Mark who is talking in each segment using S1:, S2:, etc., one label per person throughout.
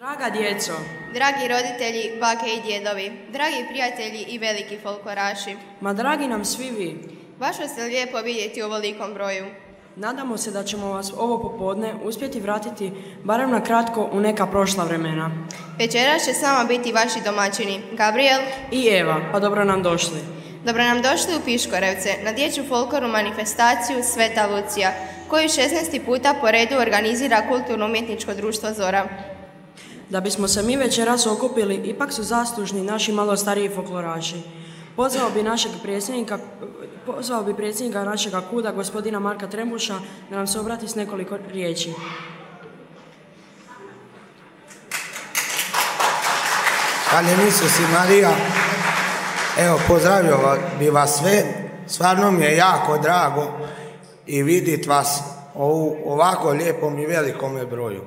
S1: Draga djeco,
S2: dragi roditelji, bake i djedovi, dragi prijatelji i veliki folkloraši,
S1: ma dragi nam svi vi,
S2: baš vas je lijepo vidjeti u ovolikom broju.
S1: nadamo se da ćemo vas ovo popodne uspjeti vratiti barem na kratko u neka prošla vremena.
S2: Večeras će s nama biti vaši domaćini, Gabriel
S1: I Eva, pa dobro nam došli.
S2: Dobro nam došli u Piškorevce na dječju folklornu manifestaciju Sveta Lucija, koju 16. puta po redu organizira Kulturno-umjetničko društvo Zora.
S1: Da bismo se mi večeras okupili, ipak su zaslužni naši malo stariji folkloraši. Pozvao bi predsjednika našega KUD-a, gospodina Marka Trembuša, da nam se obrati s nekoliko riječi.
S3: Hvala Isus i Marija. Evo, pozdravio bi vas sve. Stvarno mi je jako drago i vidjeti vas u ovako lijepom i velikom broju.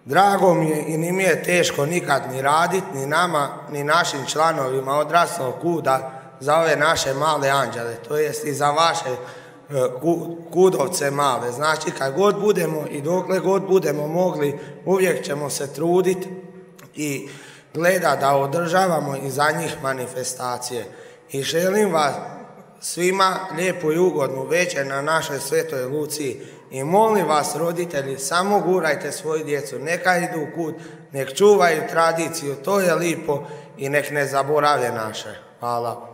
S3: Drago mi je i ni mi je teško nikad ni raditi, ni nama, ni našim članovima odraslog KUD-a za ove naše male anđele, to jest i za vaše kudovce male. Znači, kad god budemo i dokle god budemo mogli, uvijek ćemo se truditi i gledati da održavamo i za njih manifestacije. I želim vas svima lijepu i ugodnu večer na našoj Svetoj Luciji. I molim vas, roditelji, samo gurajte svoju djecu, neka idu u KUD, nek čuvaju tradiciju, to je lipo i nek ne zaborave naše. Hvala.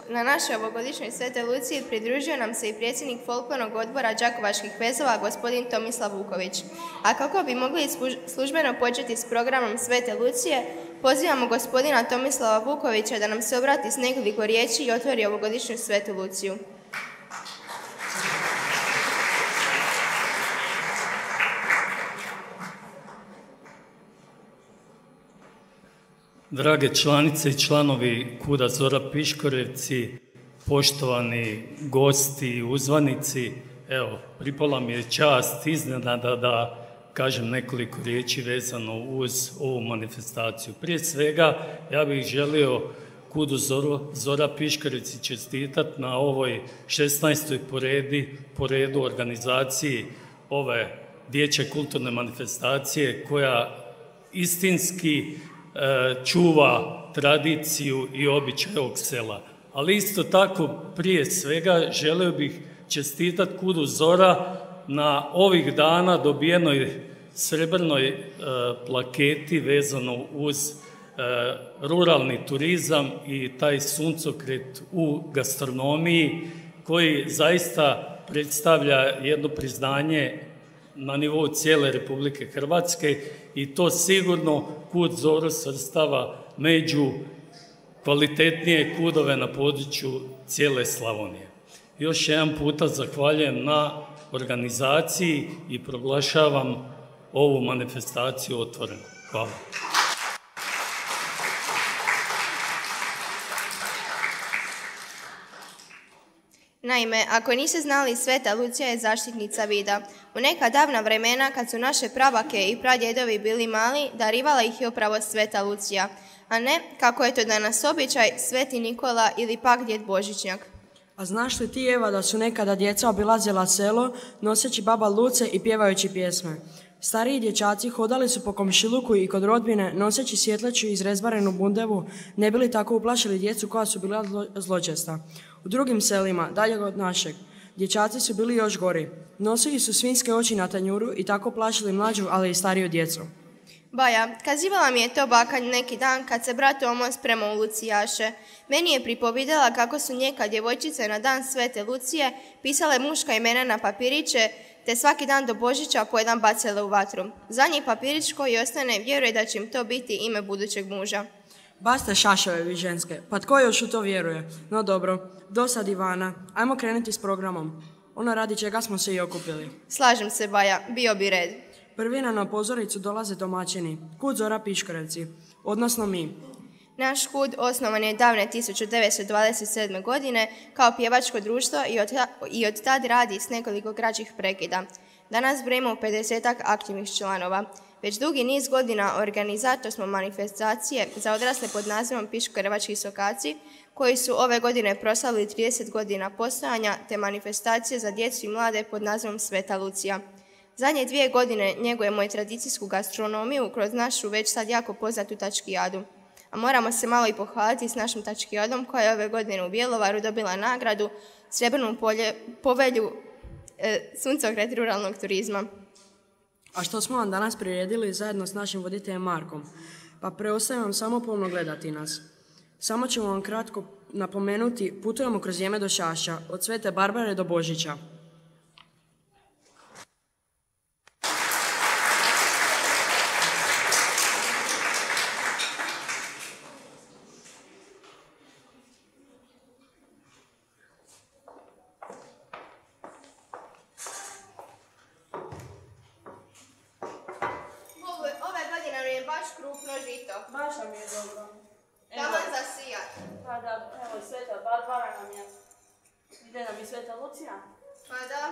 S2: Na našoj ovogodišnjoj Svetoj Luciji pridružio nam se i predsjednik folklornog odbora Đakovačkih vezova, gospodin Tomislav Vuković. A kako bi mogli službeno početi s programom Svete Lucije, pozivamo gospodina Tomislava Vukovića da nam se obrati s nekoliko riječi i otvori ovogodišnju Svetu Luciju.
S4: Drage članice i članovi KUD-a Zora Piškorevci, poštovani gosti i uzvanici, evo, pripala mi je čast iznenada da kažem nekoliko riječi vezano uz ovu manifestaciju. Prije svega, ja bih želio KUD-u Zora Piškorevci čestitati na ovoj 16. po redu organizaciji ove dječje kulturne manifestacije koja istinski čuva tradiciju i običaj ovog sela. Ali isto tako, prije svega, želio bih čestitati KUD-u Zora na ovih dana dobijenoj srebrnoj plaketi vezano uz ruralni turizam i taj suncokret u gastronomiji koji zaista predstavlja jedno priznanje na nivou cijele Republike Hrvatske i to sigurno KUD Zoru svrstava među kvalitetnije KUD-ove na području cijele Slavonije. Još jedan puta zahvaljujem na organizaciji i proglašavam ovu manifestaciju otvorenom. Hvala.
S2: Naime, ako niste znali, Sveta Lucija je zaštitnica vida. U neka davna vremena, kad su naše prabake i pradjedovi bili mali, darivala ih je upravo Sveta Lucija, a ne, kako je to danas običaj, Sveti Nikola ili pak Djed Božićnjak.
S1: A znaš li ti, Eva, da su nekada djeca obilazila selo, noseći baba Luce i pjevajući pjesme? Stariji dječaci hodali su po komšiluku i kod rodbine, noseći svjetleću izrezbarenu bundevu, ne bili tako uplašili djecu koja su bila zločesta. U drugim selima, dalje od našeg, dječaci su bili još gori. Nosili su svinjske oči na tanjuru i tako plašili mlađu, ali i stariju djecu.
S2: Baja, kazivala mi je to baka neki dan kad se brat Tomo spremao u Lucijaše. Meni je pripovidala kako su njeka djevojčice na dan Svete Lucije pisale muška imena na papiriće, te svaki dan do Božića po jedan bacile u vatru. Zadnji papirić koji ostane vjeruje da će im to biti ime budućeg muža.
S1: Baste šaševe vi ženske, pa tko još u to vjeruje? No dobro, dosad Ivana, ajmo krenuti s programom. Ono radi čega smo se i okupili.
S2: Slažem se, Baja, bio bi red.
S1: Prvina na pozoricu dolaze domaćini, KUD Zora Piškorevci, odnosno mi.
S2: Naš KUD osnovan je davne 1927. godine kao pjevačko društvo i od tad radi s nekoliko kraćih prekida. Danas brojimo 50-ak aktivnih članova. Već dugi niz godina organizator smo manifestacije za odrasle pod nazivom Piškorevački sokaci, koji su ove godine proslavili 30 godina postojanja, te manifestacije za djecu i mlade pod nazivom Sveta Lucija. Zadnje 2 godine njegujemo i tradicijsku gastronomiju kroz našu već sad jako poznatu tačkijadu. A moramo se malo i pohvaliti s našom tačkijadom koja je ove godine u Bjelovaru dobila nagradu Srebrnu povelju suncokret ruralnog turizma.
S1: A što smo vam danas priredili zajedno s našim voditeljem Markom? Pa preostaje vam samo pomno gledati nas. Samo ćemo vam kratko napomenuti, putujemo kroz vrijeme do Šašća, od Svete Barbare do Božića.
S2: Ove godine nam je baš krupno žito.
S5: Baš nam je dobro.
S2: Taman za sijat.
S5: Pa da, evo, Sveta Barbara nam je. Ide nam i Sveta Lucija.
S2: Pa da.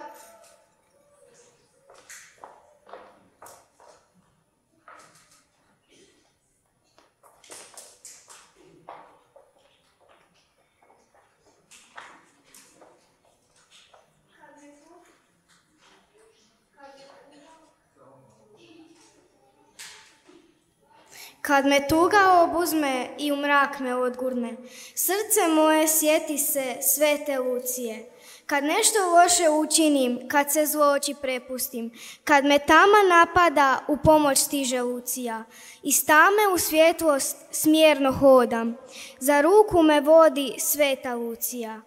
S6: Kad me tuga obuzme i u mrak me odgurne, srce moje sjeti se Svete Lucije. Kad nešto loše učinim, kad se zlo oči prepustim, kad me tama napada, u pomoć stiže Lucija. Iz tame u svjetlost smjerno hodam, za ruku me vodi Sveta Lucija.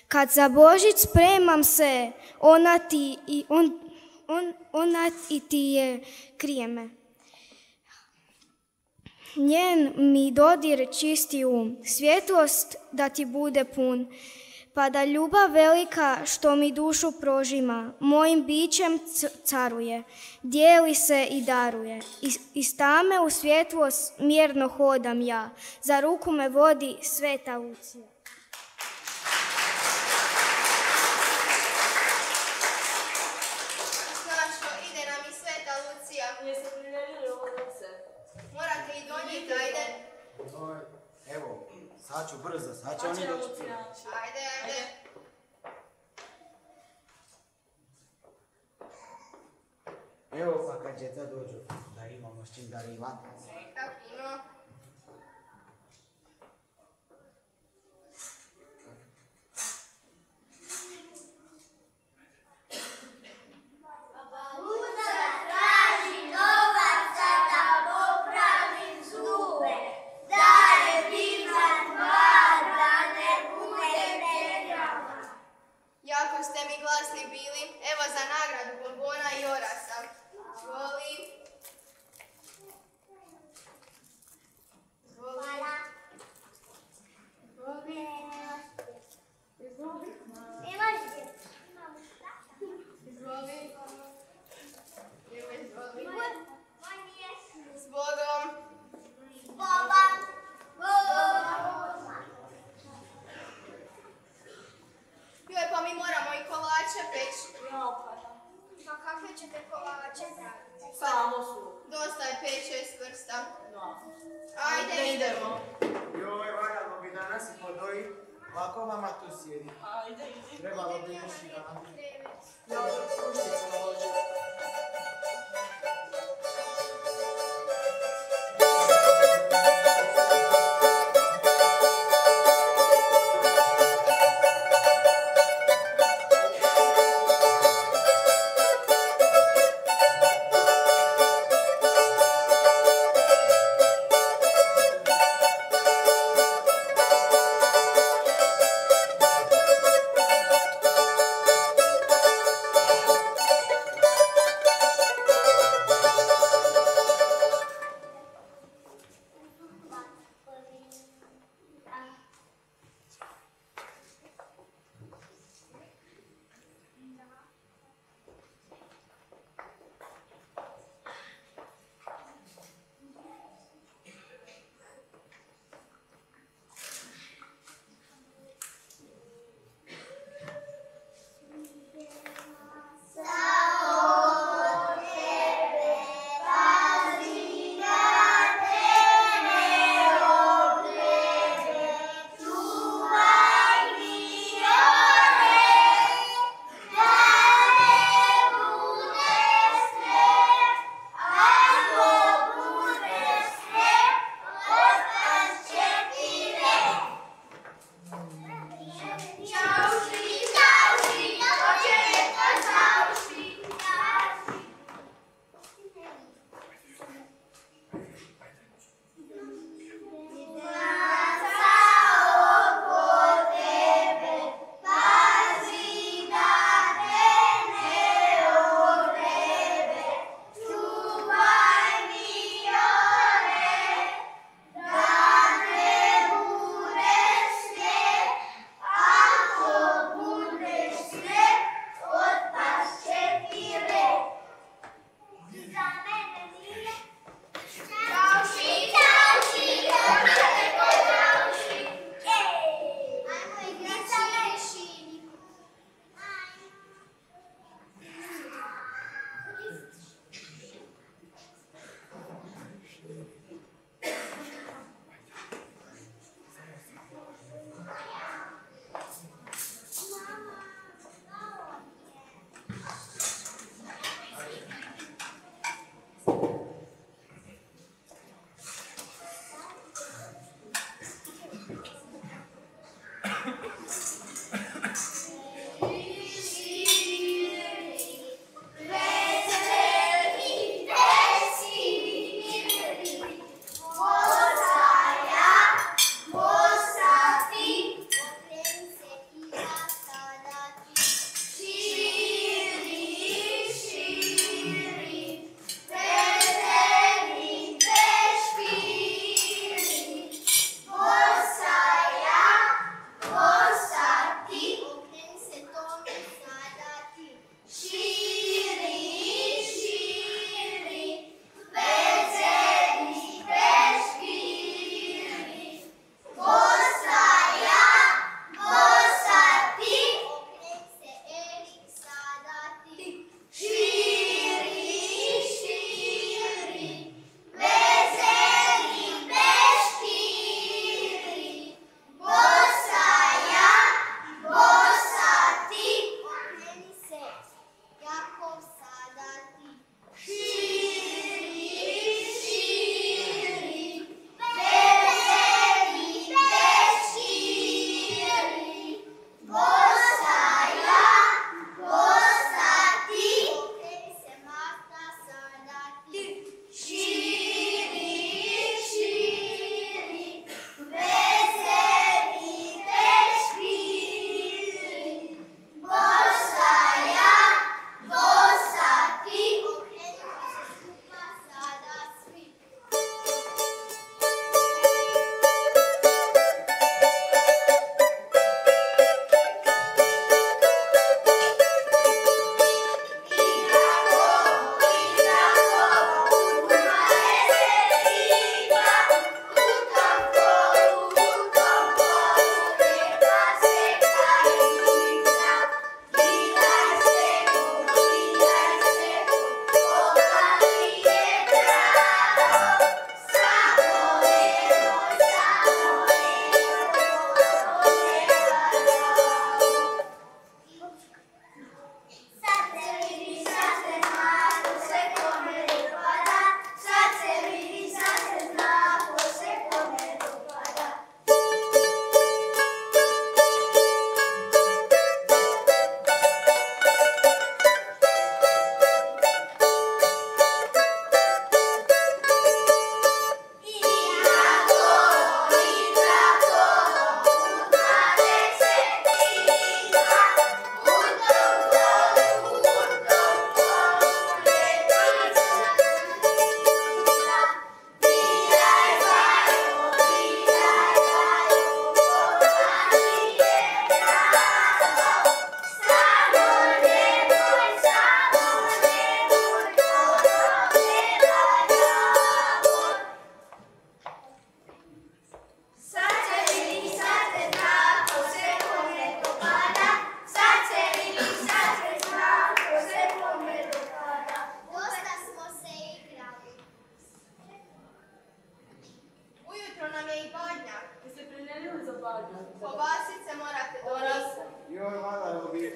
S6: Kad za Božić spremam se, ona i ti je krije me. Njen mi dodir čisti svjetlost da ti bude pun, pa da ljubav velika što mi dušu prožima, mojim bićem caruje, dijeli se i daruje. Iz tame u svjetlost mirno hodam ja, za ruku me vodi Sveta Lucija.
S2: Znašto, ide nam i Sveta Lucija.
S5: Jeste priredili ovo djece?
S2: Morate i donijeti, ajde.
S7: Evo, sad ću brzo, sad će oni doći.
S2: Ajde.
S7: Evo pa kad djeca dođu, da imamo s čim darivati.
S2: Neka fino. Jako ste mi glasni bili. Evo za nagradu bombona i orasa. Izvoli. S Bogom. Joj, pa mi moramo i kolače peći.
S6: Pa kakve ćete kolače praviti?
S5: Samo su.
S2: Dosta je 5-6 vrsta.
S5: Da.
S2: Ajde, idemo.
S7: Joj, valjalo bi danas i podoji, ovako mama tu sjedi.
S5: Ajde, idi.
S7: Trebalo bi još i dan.
S5: Ja, krušnicu naložim.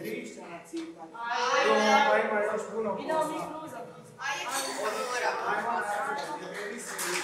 S7: Krišćana cipati.
S5: Ajde.
S7: Pa ima još puno
S5: Idemo mi
S7: posla.
S5: kruzati.
S2: Ajde, mora.
S7: Ajmo raditi, jer mislim.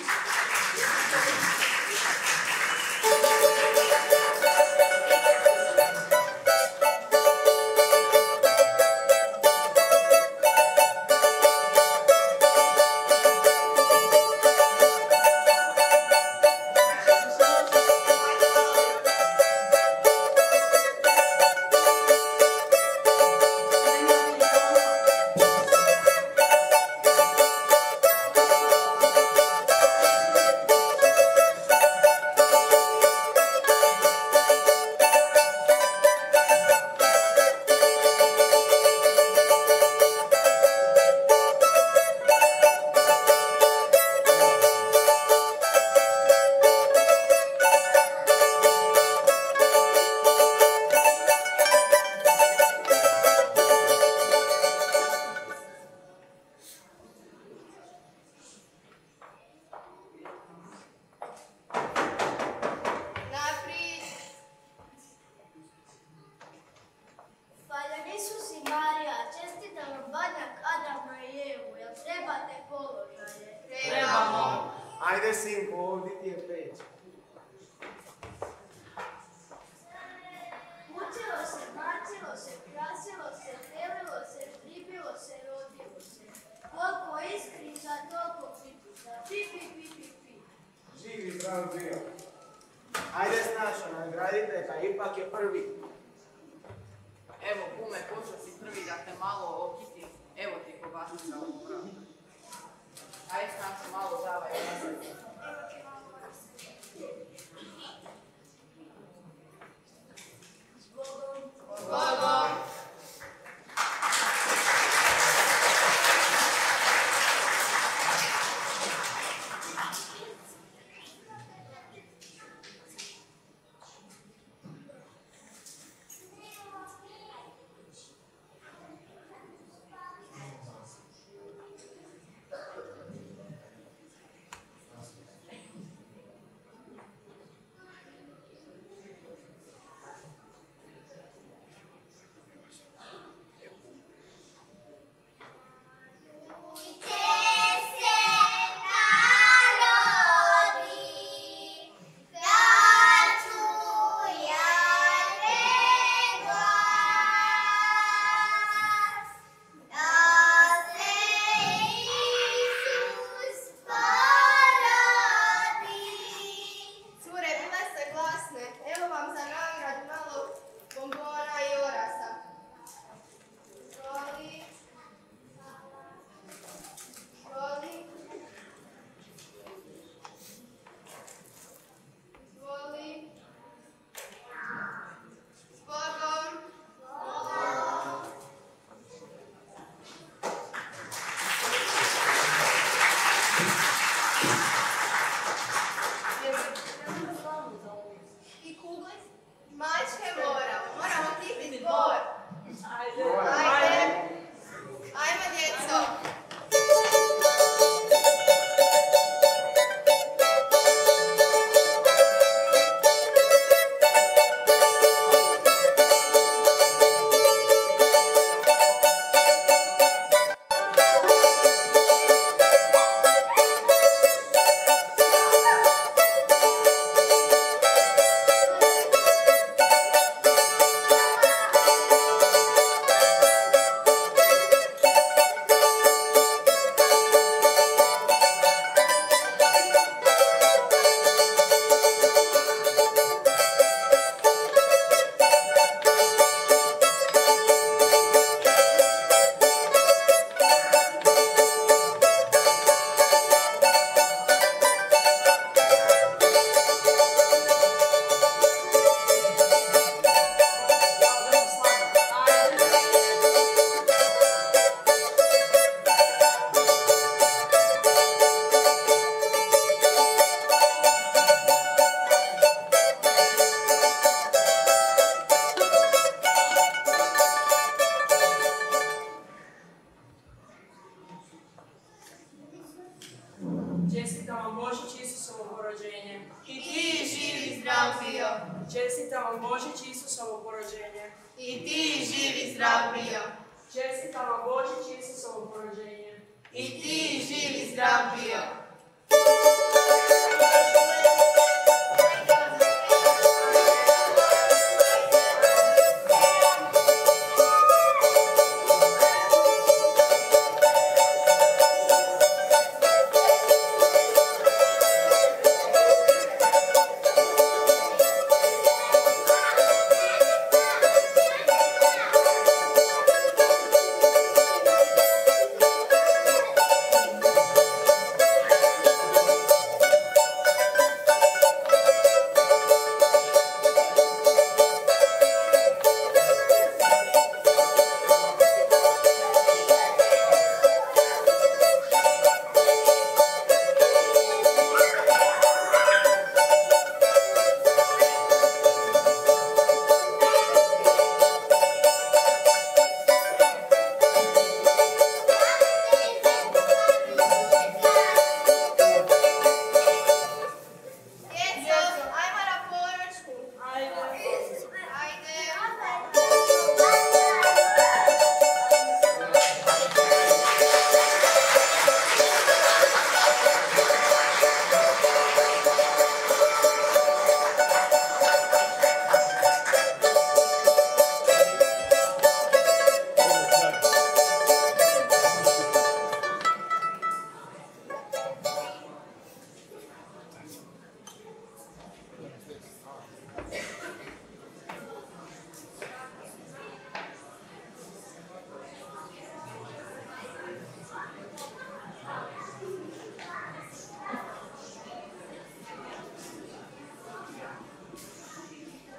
S6: Hvala Isus i Marija, čestitam vam Banjak, Adama i Evu, jel trebate položaje?
S5: Trebamo.
S7: Ajde, sinko, ovdje ti je peć.
S6: Učilo se, marčilo se, krasilo se, telilo se, pribilo se, rodilo se. Toliko iskrica, toliko pipica, pi.
S7: Živi zdrav bio. Ajde, Snašo, nagradite ga, ipak je prvi.
S8: Evo, kume, počeo si prvi da te malo okiti. Evo ti kobasica ovoga. Ajde, Snašo, malo davaj.
S2: Bogo.
S1: Čestitam vam Božić Isusovo porođenje.
S2: I ti živi zdrav bio.
S1: Čestitam vam Božić Isusovo porođenje.
S2: I ti živi zdrav bio.
S1: Čestitam vam Božić i Isusovo porođenje.
S2: I ti živ i zdrav bio.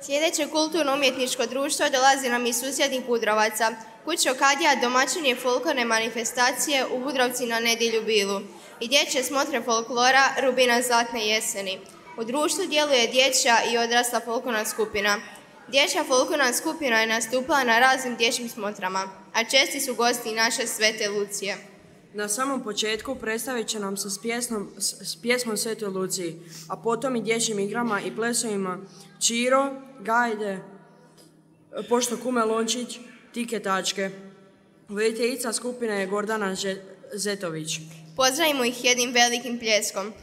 S2: Sljedeće kulturno-umjetničko društvo dolazi nam iz susjednih Budrovaca. Kuća Kadija domaćin je folklorne manifestacije u Budrovci na nedjelju Bilu i dječje smotre folklora Rubina zlatne jeseni. U društvu djeluje dječja i odrasla folklorna skupina. Dječja folklorna skupina je nastupala na raznim dječjim smotrama, a česti su gosti i naše Svete Lucije.
S1: Na samom početku predstavit će nam se s pjesmom Svetoj Luciji, a potom i dječjim igrama i plesovima Čiro, Gajde, Pošto kume Lončić, Tike tačke. Voditeljica skupine je Gordana Zetović.
S2: Pozdravimo ih jednim velikim pljeskom.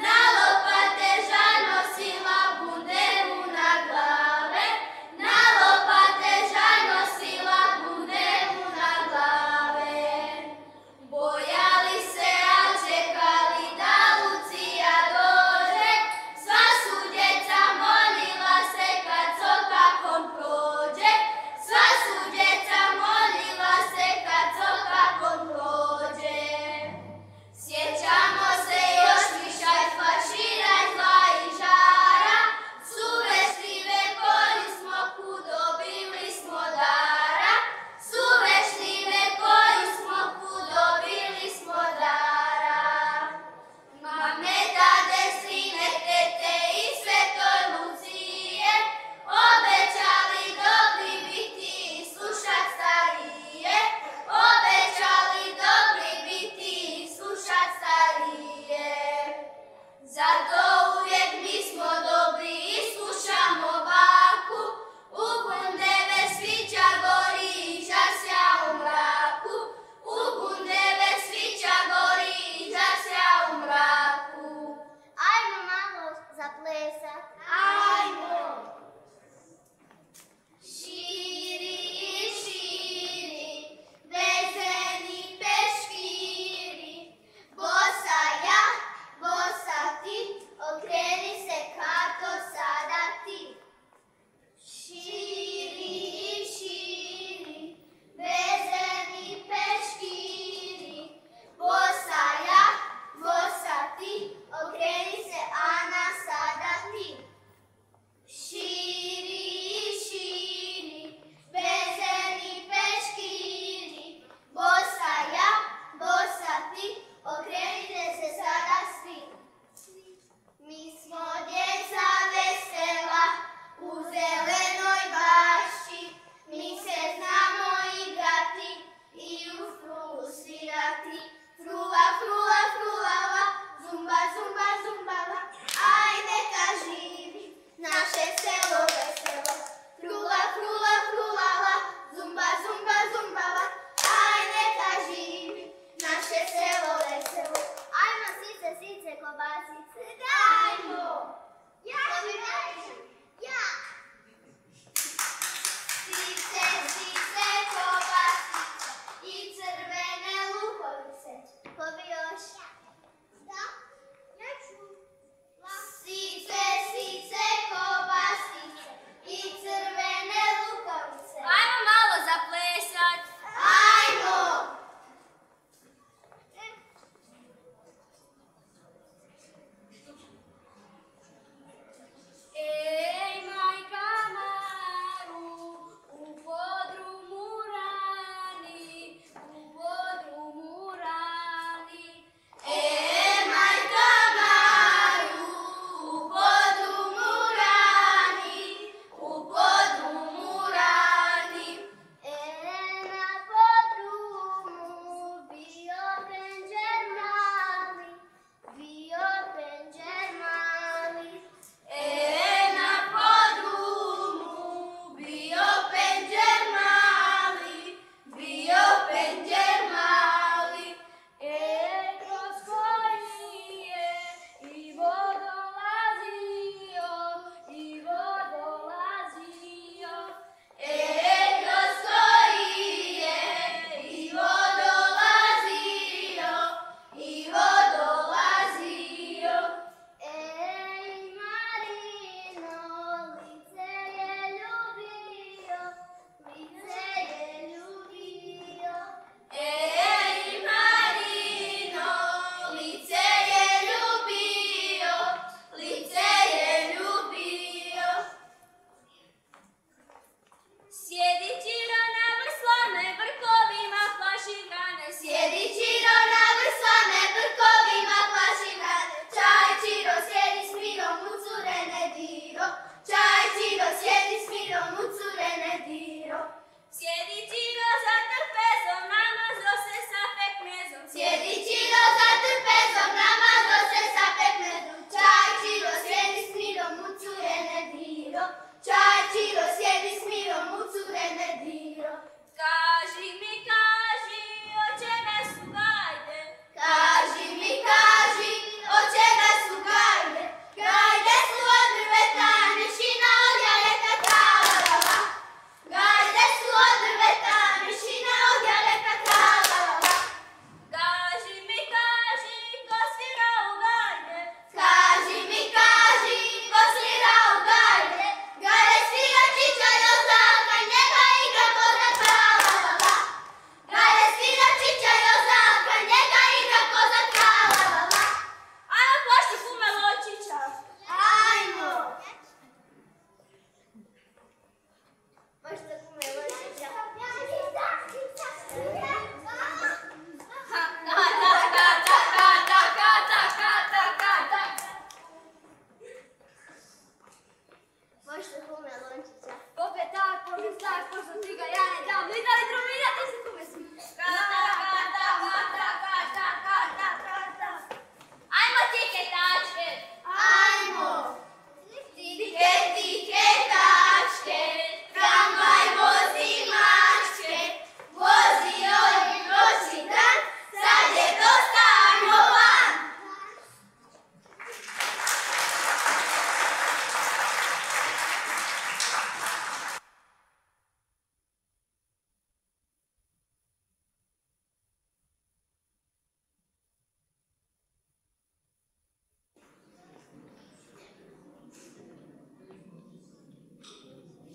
S9: Na lopate žano si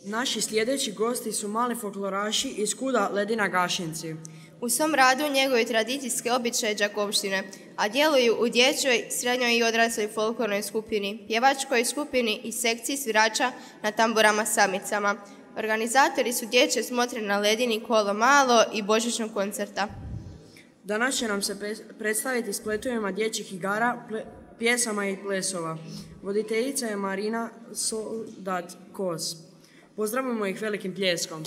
S1: Naši sljedeći gosti su mali folkloraši iz Kuda Ledina Gašinci.
S2: U svom radu njeguju tradicijske običaje Đakovštine, a djeluju u dječjoj, srednjoj i odrasloj folklornoj skupini, pjevačkoj skupini i sekciji svirača na tamburama samicama. Organizatori su dječje smotre na Ledini, Kolo malo i božićnog koncerta.
S1: Danas će nam se predstaviti spletovima dječjih igara, pjesama i plesova. Voditeljica je Marina Soldat-Kos. Pozdravimo ih velikim pljeskom.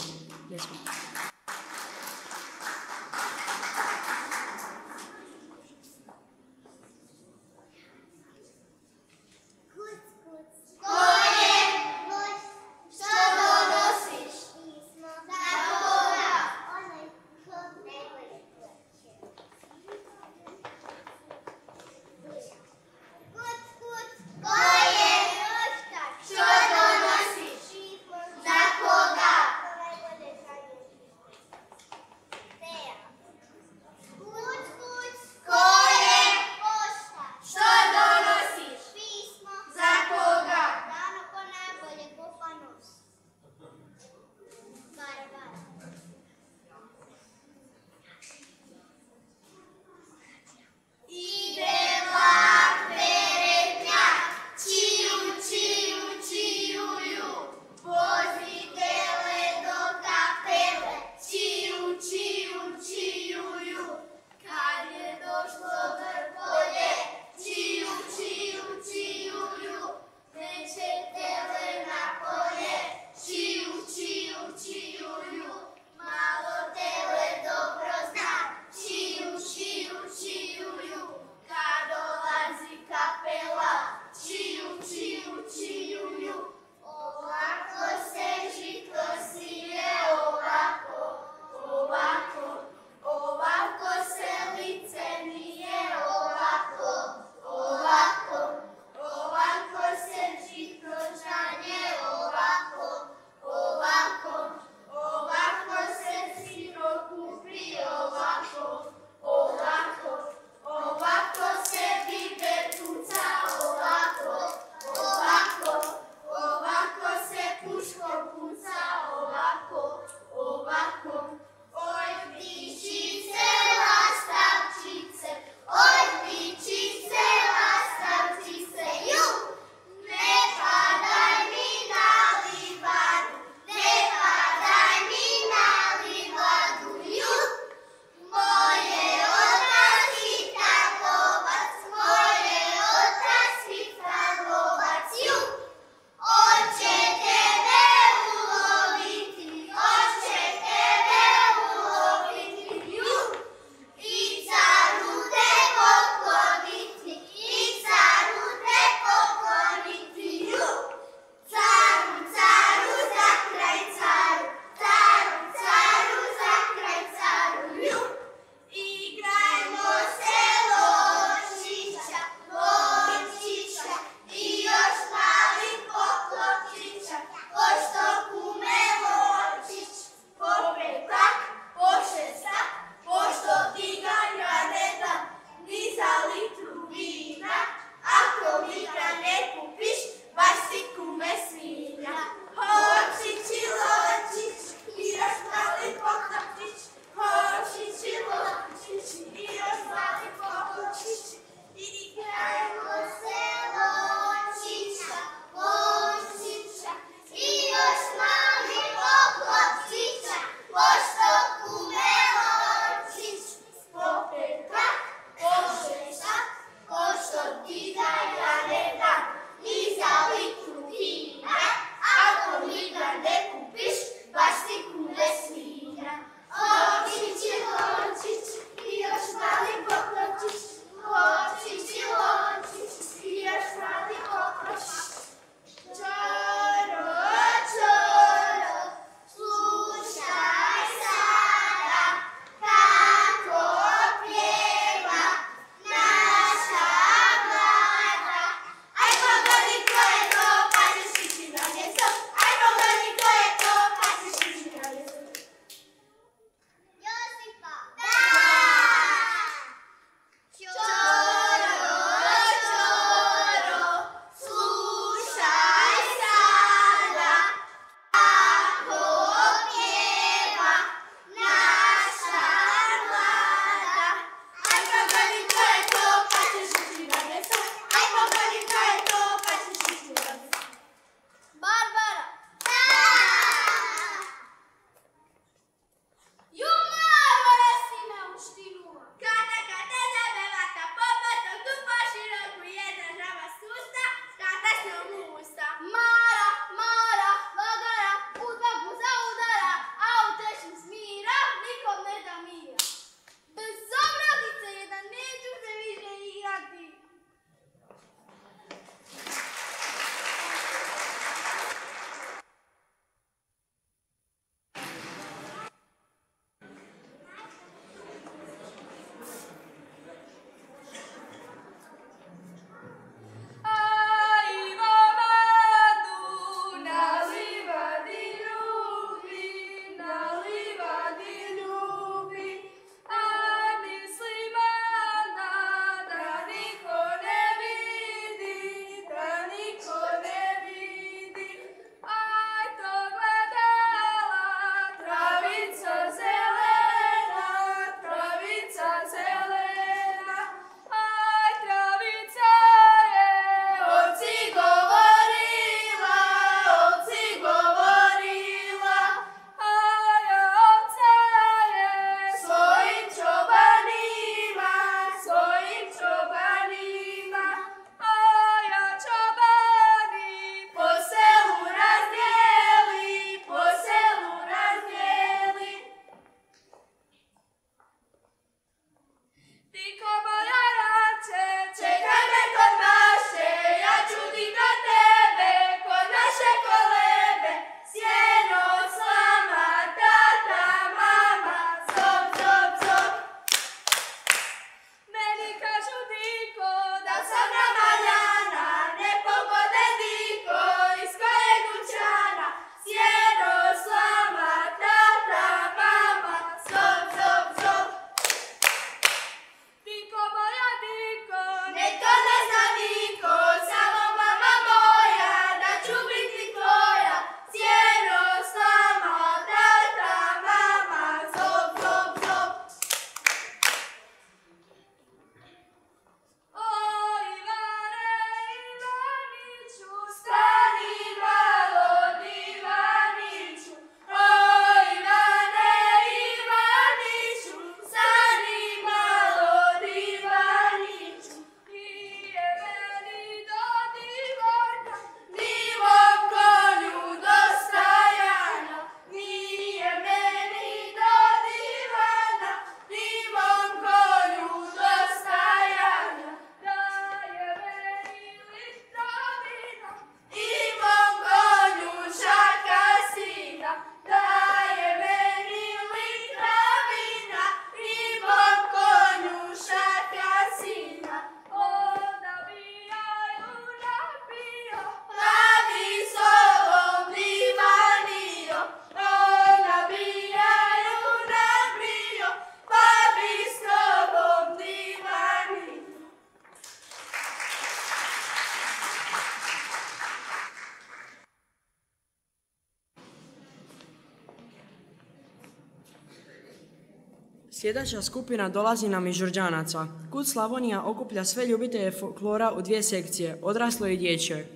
S1: Sljedeća skupina dolazi nam iz Đurđanaca. Kud Slavonija okuplja sve ljubitelje folklora u 2 sekcije, odraslo i dječje.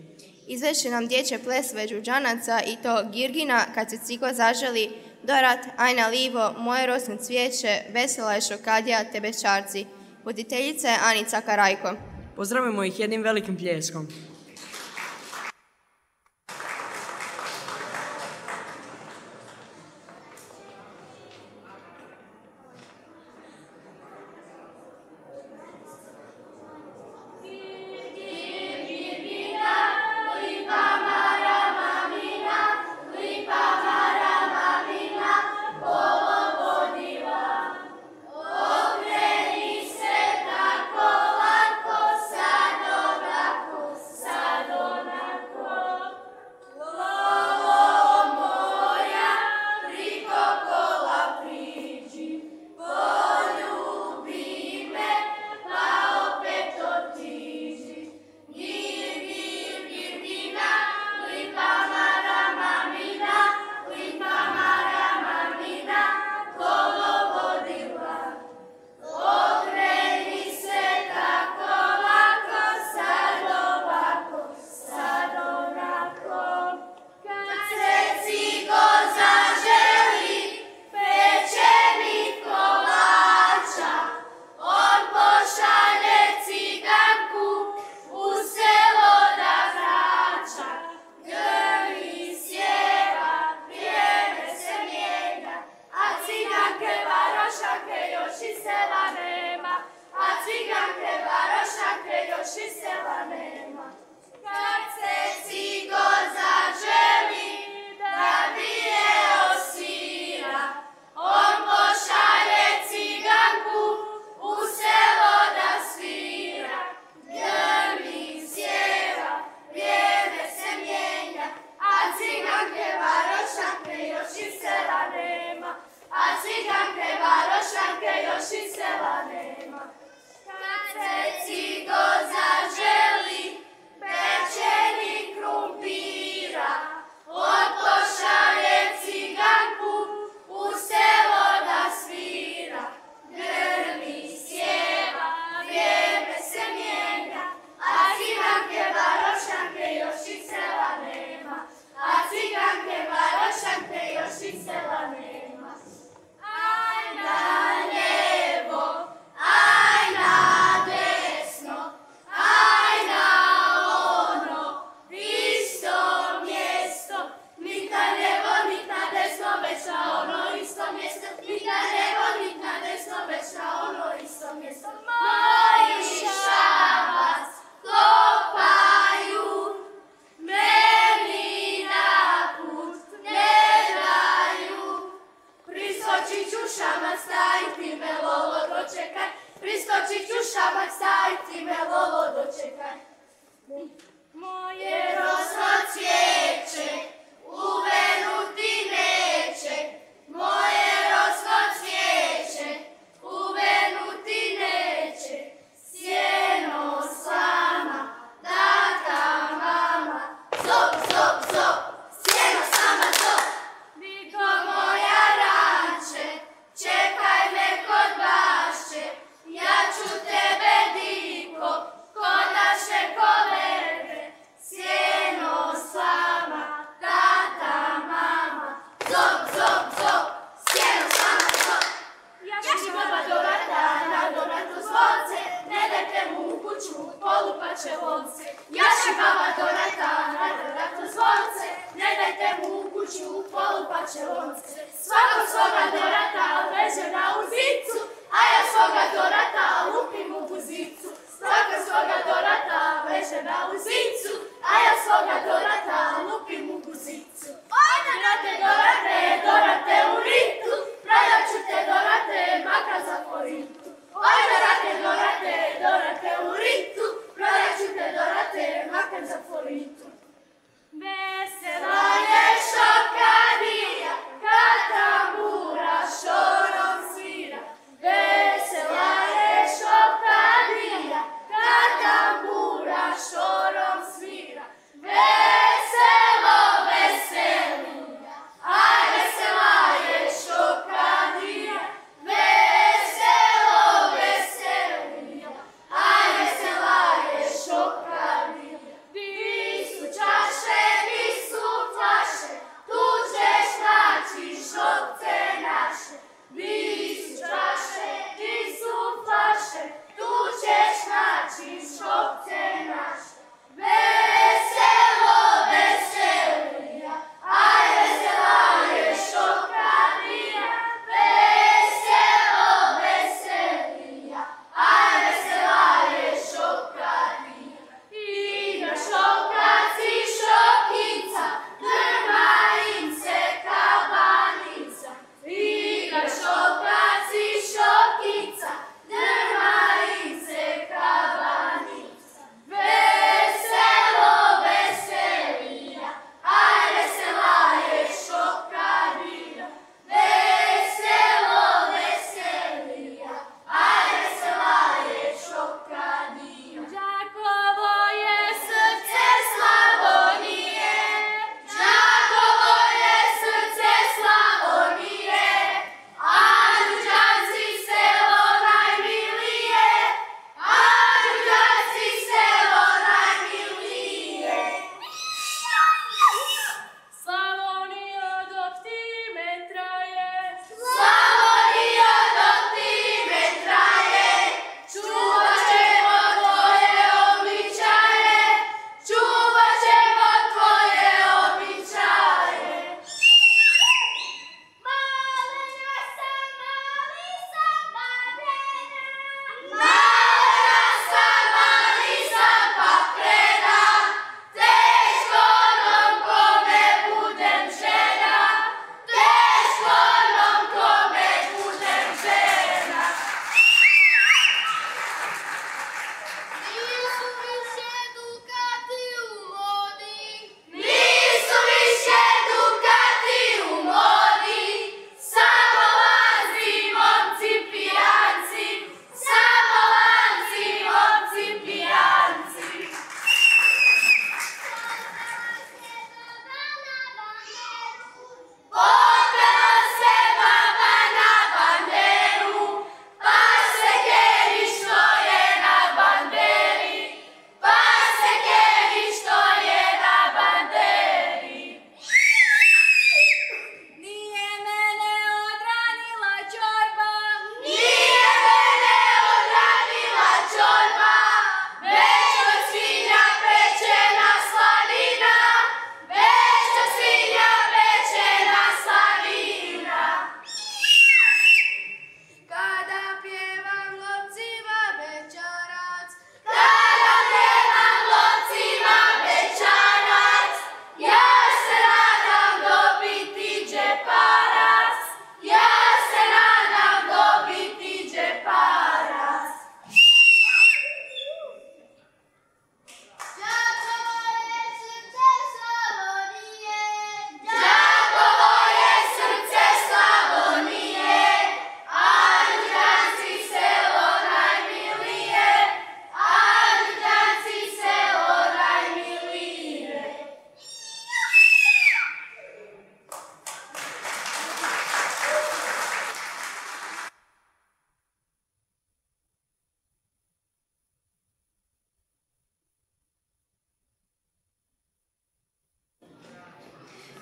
S2: Izveće nam dječje plesove Đurđanaca i to Girgina, Kad se cigo zaželi, Dorat, Ajna Livo, Moje rosno cvijeće, Vesela je šokadija, te Beščarci. Voditeljica je Anica Karajko.
S1: Pozdravimo ih jednim velikim pljeskom.
S9: Moje rosno cvijeće, uvenuti neće. Moje rosno cvijeće, uvenuti neće. Sjeno slama, tata, mama. Zop, zop, zop, sjeno slama, zop. Diko moja ranče, čekaj me kod bašće. Ja ću tebe, Diko, kod naše kolege. Sjeno slama, tata, mama. Zop, zop, zop, sjeno slama, zop. Ja ću baba do vrata, na dovratu zvonce. Ne dajte mu u kuću, polupat će lonce. Ja ću baba do vrata, na dovratu zvonce. Ne dajte mu u kuću, polupat će lonce. Svako svoga dorata leže na uzicu, a ja svoga dorata lupim u guzicu. Svako svoga dorata leže na uzicu, a ja svoga dorata lupim u guzicu. Oj, dorate, dorate, dorate u ritu, prajaću te dorate, maka za koritu. Oj, dorate, dorate, dorate u ritu, prajaću te dorate, maka za koritu. Vesela je šokadija, kad tambura šorom svira. Vesela je šokadija, kad tambura šorom svira.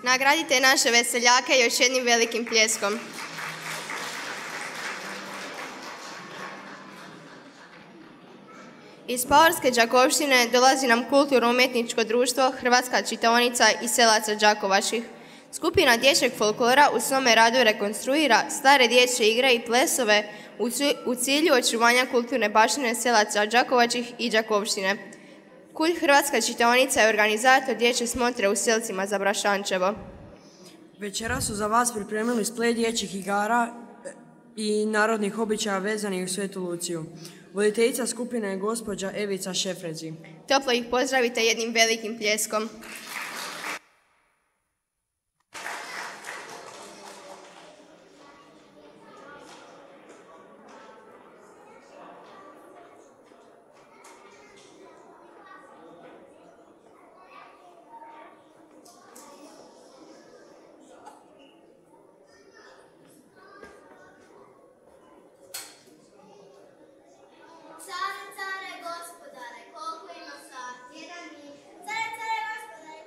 S2: Nagradite naše veseljake još jednim velikim pljeskom. Iz Paorske Đakovštine dolazi nam kulturno-umjetničko društvo Hrvatska čitaonica i selaca Đakovačkih. Skupina dječjeg folklora u svome radu rekonstruira stare dječje igre i plesove u cilju očuvanja kulturne baštine selaca Đakovačkih i Đakovštine. Kult Hrvatska čitaonica je organizator dječje smotre u Selcima za Brašančevo.
S1: Večera su za vas pripremili splet dječjih igara i narodnih običaja vezanih u Svetu Luciju. Voditeljica skupine je gospođa Evica Šefrezi.
S2: Toplo ih pozdravite jednim velikim pljeskom.
S9: Care, care, gospodare, koliko ima sat, jedan mi. Care, care, gospodare,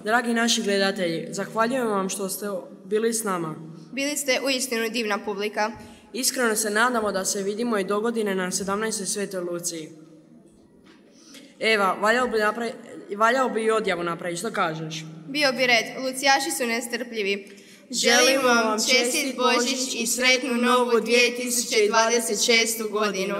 S1: Dragi naši gledatelji, zahvaljujemo vam što ste bili s nama.
S2: Bili ste uistinu divna publika.
S1: Iskreno se nadamo da se vidimo i dogodine na 17. Svetoj Luciji. Eva, valjao bi i odjavu napraviti, što kažeš?
S2: Bio bi red, lucijaši su nestrpljivi. Želimo vam čestit Božić i sretnu novu 2026. godinu.